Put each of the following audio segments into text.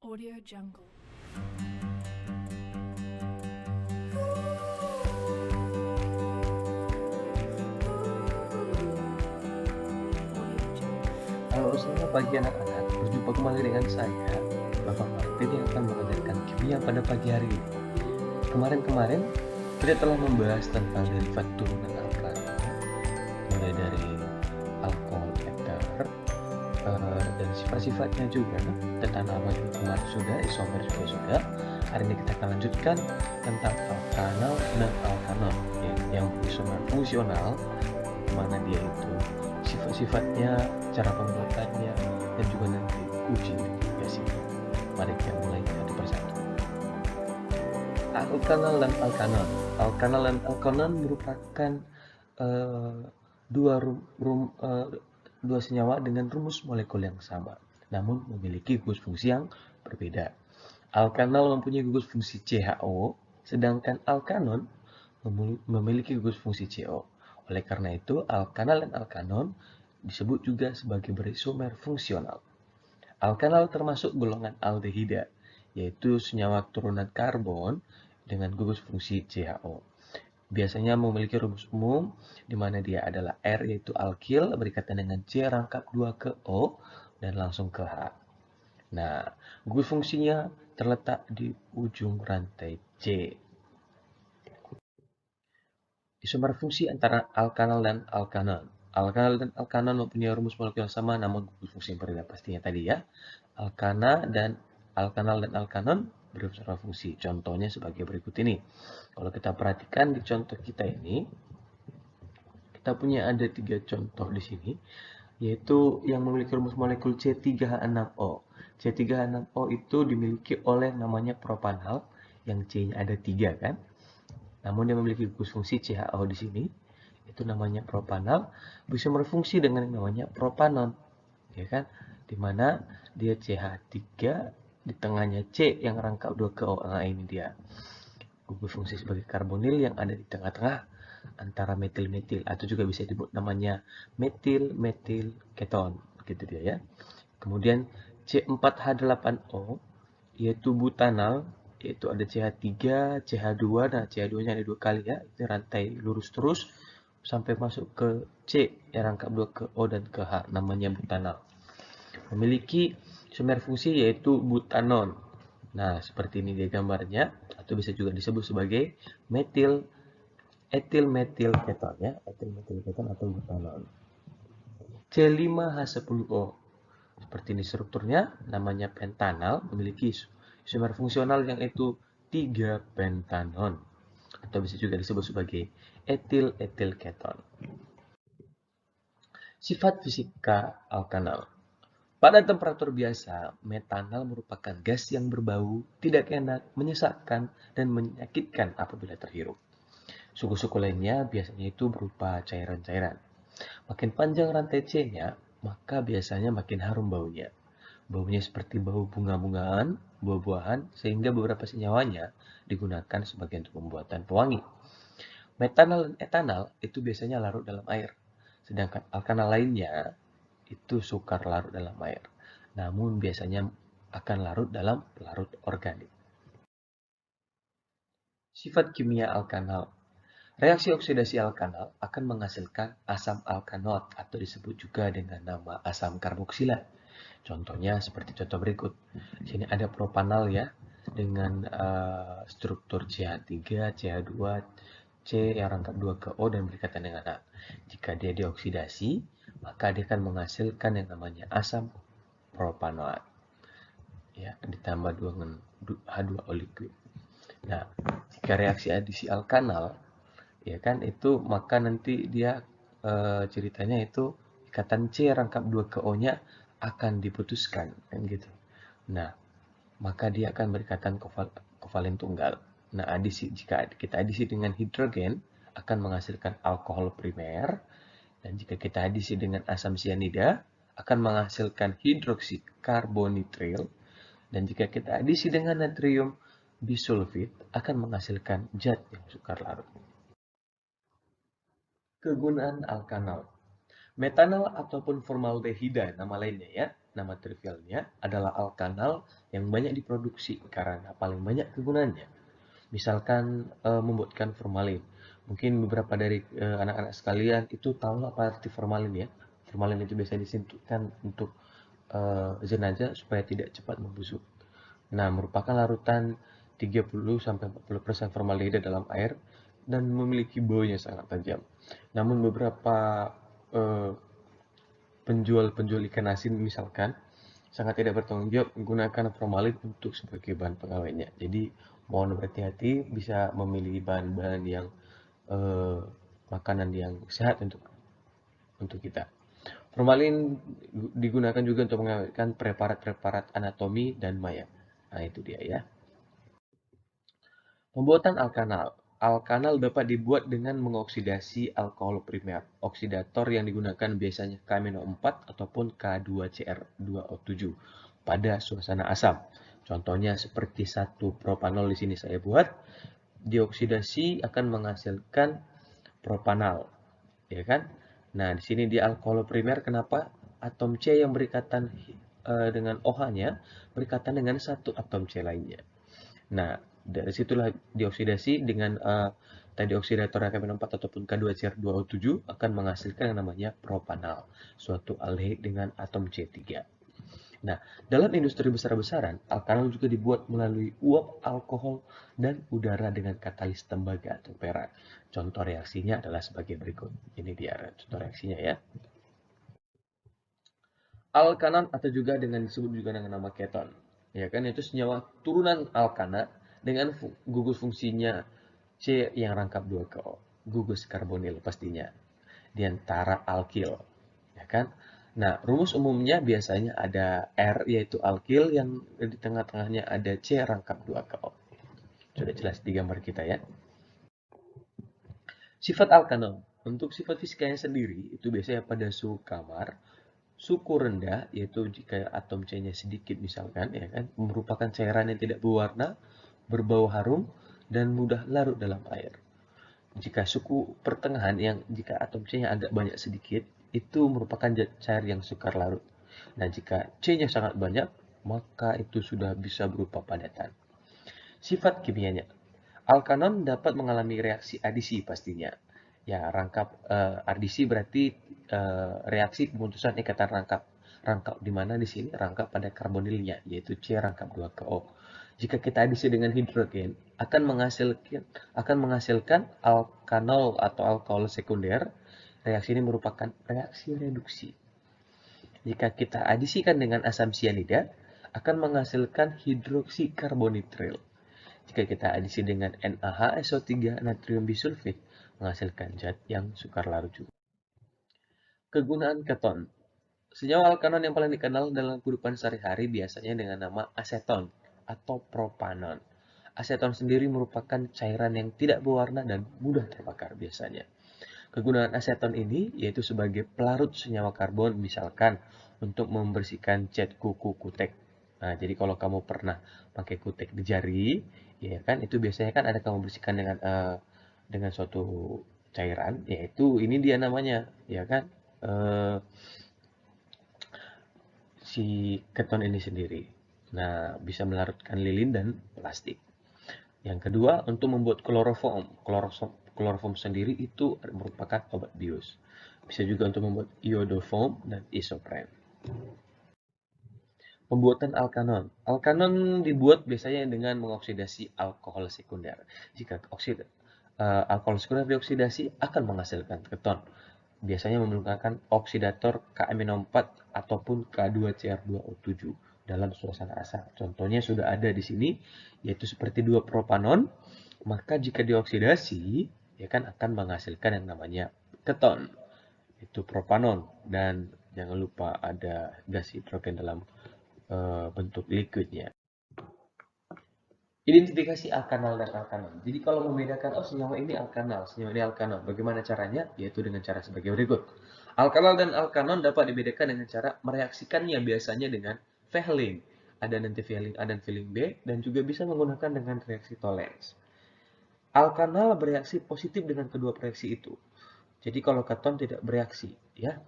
Audio Jungle. Halo, selamat pagi anak-anak. Berjumpa kembali dengan saya, Bapak Martin yang akan mengajarkan kimia pada pagi hari ini. Kemarin-kemarin kita telah membahas tentang derivat turunan alkali, mulai dari alkohol eter dan sifat-sifatnya juga. Tetanama juga kemarin sudah, isomer juga sudah. Hari ini kita akan lanjutkan tentang alkanal dan alkanon yang isomer fungsional, mana dia itu sifat-sifatnya, cara pembuatannya, dan juga nanti uji investigasi. Mari kita mulai satu persatu. Alkanal dan alkanon. Alkanal dan alkanon merupakan dua senyawa dengan rumus molekul yang sama, namun memiliki gugus fungsi yang berbeda. Alkanal mempunyai gugus fungsi CHO, sedangkan alkanon memiliki gugus fungsi CO. Oleh karena itu, alkanal dan alkanon disebut juga sebagai berisomer fungsional. Alkanal termasuk golongan aldehida, yaitu senyawa turunan karbon dengan gugus fungsi CHO. Biasanya memiliki rumus umum, di mana dia adalah R, yaitu alkil, berikatan dengan C rangkap 2 ke O, dan langsung ke H. Nah, gugus fungsinya terletak di ujung rantai C. Isomer fungsi antara alkanal dan alkanon. Alkanal dan alkanon mempunyai rumus molekul yang sama, namun gugus fungsi yang berbeda pastinya tadi ya. Alkanal dan alkanon berusaha fungsi. Contohnya sebagai berikut ini. Kalau kita perhatikan di contoh kita ini, kita punya ada 3 contoh di sini, yaitu yang memiliki rumus molekul C3H6O. C3H6O itu dimiliki oleh namanya propanal, yang C-nya ada 3 kan. Namun dia memiliki gugus fungsi CHO di sini, itu namanya propanal, bisa berfungsi dengan yang namanya propanon, ya kan? Dimana dia CH3, di tengahnya C yang rangkap 2 ke O. Nah, ini dia gugus fungsi sebagai karbonil yang ada di tengah-tengah antara metil-metil, atau juga bisa disebut namanya metil-metil keton, gitu dia ya. Kemudian C4H8O yaitu butanal, yaitu ada CH3, CH2, nah CH2-nya ada 2 kali ya, itu rantai lurus terus sampai masuk ke C yang rangkap 2 ke O dan ke H, namanya butanal. Memiliki isomer fungsi yaitu butanon. Nah, seperti ini dia gambarnya, atau bisa juga disebut sebagai metil etil metil keton ya, etil metil keton atau butanol. C5H10O. Seperti ini strukturnya, namanya pentanal, memiliki isomer fungsional yang itu 3 pentanon, atau bisa juga disebut sebagai etil-etil keton. Sifat fisika alkanal. Pada temperatur biasa, metanal merupakan gas yang berbau, tidak enak, menyesatkan, dan menyakitkan apabila terhirup. Suku-suku lainnya biasanya itu berupa cairan-cairan. Makin panjang rantai C-nya, maka biasanya makin harum baunya. Baunya seperti bau bunga-bungaan, buah-buahan, sehingga beberapa senyawanya digunakan sebagai untuk pembuatan pewangi. Metanal dan etanal itu biasanya larut dalam air, sedangkan alkanal lainnya itu sukar larut dalam air, namun biasanya akan larut dalam pelarut organik. Sifat kimia alkanal. Reaksi oksidasi alkanal akan menghasilkan asam alkanot atau disebut juga dengan nama asam karboksila. Contohnya seperti contoh berikut. Di sini ada propanal ya, dengan struktur CH3, CH2, C yang rangkap 2 ke O dan berikatan dengan A. Jika dia dioksidasi, maka dia akan menghasilkan yang namanya asam propanoat. Ya, ditambah dengan H2O liquid. Nah, jika reaksi adisi alkanal, ya kan, itu maka nanti dia ceritanya itu ikatan C rangkap 2 ke O-nya akan diputuskan kan gitu. Nah, maka dia akan berikatan kovalen tunggal. Nah, jika kita adisi dengan hidrogen akan menghasilkan alkohol primer, dan jika kita adisi dengan asam sianida akan menghasilkan hidroksi karbonitril, dan jika kita adisi dengan natrium bisulfit akan menghasilkan zat yang sukar larut. Kegunaan alkanal. Metanal ataupun formaldehida nama lainnya ya, nama trivialnya adalah alkanal yang banyak diproduksi karena paling banyak kegunaannya. Misalkan membuatkan formalin. Mungkin beberapa dari anak-anak sekalian itu tahu apa arti formalin ya. Formalin itu biasa disinfektan untuk jenazah supaya tidak cepat membusuk. Nah, merupakan larutan 30-40% formaldehyde dalam air dan memiliki bau yang sangat tajam. Namun beberapa eh, penjual ikan asin misalkan sangat tidak bertanggung jawab menggunakan formalin untuk sebagai bahan pengawetnya. Jadi mohon berhati-hati, bisa memilih bahan-bahan yang eh, makanan yang sehat untuk kita. Formalin digunakan juga untuk mengawetkan preparat-preparat anatomi dan mayat. Nah, itu dia ya. Pembuatan alkanal. Alkanal dapat dibuat dengan mengoksidasi alkohol primer. Oksidator yang digunakan biasanya K-4 ataupun K2Cr2O7 pada suasana asam. Contohnya seperti 1-propanol di sini saya buat. Dioksidasi akan menghasilkan propanal, ya kan? Nah, di sini di alkohol primer kenapa? Atom C yang berikatan dengan OH-nya berikatan dengan satu atom C lainnya. Nah, dari situlah dioksidasi dengan tadi oksidator K-4 ataupun K2Cr2O7 akan menghasilkan yang namanya propanal, suatu aldehyde dengan atom C3. Nah, dalam industri besar-besaran, alkanal juga dibuat melalui uap alkohol dan udara dengan katalis tembaga atau perak. Contoh reaksinya adalah sebagai berikut. Ini dia contoh reaksinya ya. Alkanon atau juga dengan disebut juga dengan nama keton. Ya kan, itu senyawa turunan alkana dengan gugus fungsinya C yang rangkap 2 ke O. Gugus karbonil pastinya. Di antara alkil. Ya kan? Nah, rumus umumnya biasanya ada R yaitu alkil yang di tengah-tengahnya ada C rangkap 2 ke O. Sudah jelas di gambar kita ya. Sifat alkanon. Untuk sifat fisikanya sendiri itu biasanya pada suhu kamar, suhu rendah, yaitu jika atom C-nya sedikit misalkan, ya kan, merupakan cairan yang tidak berwarna, berbau harum, dan mudah larut dalam air. Jika suhu pertengahan yang jika atom C-nya agak banyak sedikit, itu merupakan cair yang sukar larut. Nah, jika C-nya sangat banyak, maka itu sudah bisa berupa padatan. Sifat kimianya. Alkanon dapat mengalami reaksi adisi pastinya. Ya, rangkap adisi berarti reaksi pemutusan ikatan rangkap. Rangkap di mana di sini rangkap pada karbonilnya, yaitu C rangkap 2 ke O. Jika kita adisi dengan hidrogen, akan menghasilkan alkanol atau alkohol sekunder. Reaksi ini merupakan reaksi reduksi. Jika kita adisikan dengan asam sianida, akan menghasilkan hidroksikarbonitril. Jika kita adisi dengan NaHSO3 natrium bisulfit, menghasilkan zat yang sukar larut juga. Kegunaan keton. Senyawa alkanon yang paling dikenal dalam kehidupan sehari-hari biasanya dengan nama aseton atau propanon. Aseton sendiri merupakan cairan yang tidak berwarna dan mudah terbakar biasanya. Kegunaan aseton ini yaitu sebagai pelarut senyawa karbon, misalkan untuk membersihkan cat kuku kutek. Nah, jadi kalau kamu pernah pakai kutek di jari, ya kan, itu biasanya kan ada kamu bersihkan dengan suatu cairan, yaitu ini dia namanya, ya kan, si keton ini sendiri. Nah, bisa melarutkan lilin dan plastik. Yang kedua, untuk membuat kloroform. Kloroform sendiri itu merupakan obat bius. Bisa juga untuk membuat iodoform dan isopren. Pembuatan alkanon. Alkanon dibuat biasanya dengan mengoksidasi alkohol sekunder. Jika alkohol sekunder dioksidasi akan menghasilkan keton. Biasanya menggunakan oksidator K-4 ataupun K2Cr2O7 dalam suasana asam. Contohnya sudah ada di sini, yaitu seperti 2-propanon. Maka jika dioksidasi, ya kan akan menghasilkan yang namanya keton, itu propanon. Dan jangan lupa ada gas hidrogen dalam bentuk liquidnya. Identifikasi alkanal dan alkanon. Jadi kalau membedakan, oh senyawa ini alkanal, senyawa ini alkanon. Bagaimana caranya? Yaitu dengan cara sebagai berikut. Alkanal dan alkanon dapat dibedakan dengan cara mereaksikannya biasanya dengan Vehling. Ada nanti Vehling A dan Vehling B, dan juga bisa menggunakan dengan reaksi Tollens. Alkanal bereaksi positif dengan kedua reaksi itu. Jadi kalau keton tidak bereaksi, ya.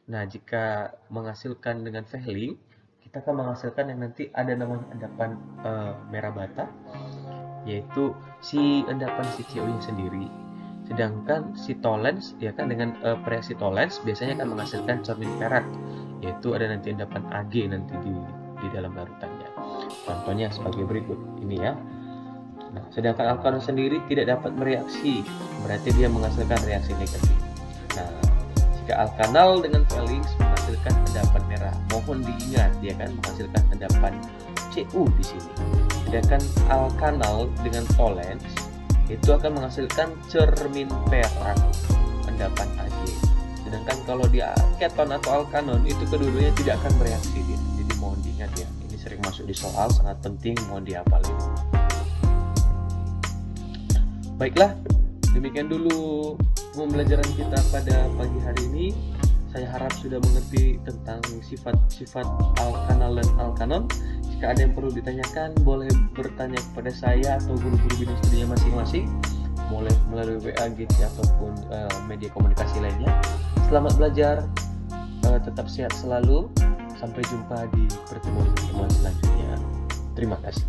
Nah, jika menghasilkan dengan Vehling, kita akan menghasilkan yang nanti ada namanya endapan merah bata, yaitu si endapan si CO-nya sendiri. Sedangkan si tolens ya kan dengan variasi tolens biasanya akan menghasilkan cermin perak, yaitu ada nanti endapan Ag nanti di dalam larutannya. Contohnya sebagai berikut ini ya. Nah, sedangkan alkanon sendiri tidak dapat bereaksi, berarti dia menghasilkan reaksi negatif. Nah, jika alkanal dengan Felix menghasilkan endapan merah, mohon diingat dia kan menghasilkan endapan Cu di sini. Sedangkan alkanal dengan tolens itu akan menghasilkan cermin perak, endapan Ag. Sedangkan kalau di keton atau alkanon itu kedua-duanya tidak akan bereaksi dia. Jadi mohon diingat ya. Ini sering masuk di soal, sangat penting, mohon dihafalin. Baiklah, demikian dulu pembelajaran kita pada pagi hari ini. Saya harap sudah mengerti tentang sifat-sifat alkanal dan alkanon. Jika ada yang perlu ditanyakan, boleh bertanya kepada saya atau guru-guru bidang studinya masing-masing, boleh melalui WA, GC ataupun media komunikasi lainnya. Selamat belajar, tetap sehat selalu. Sampai jumpa di pertemuan selanjutnya. Terima kasih.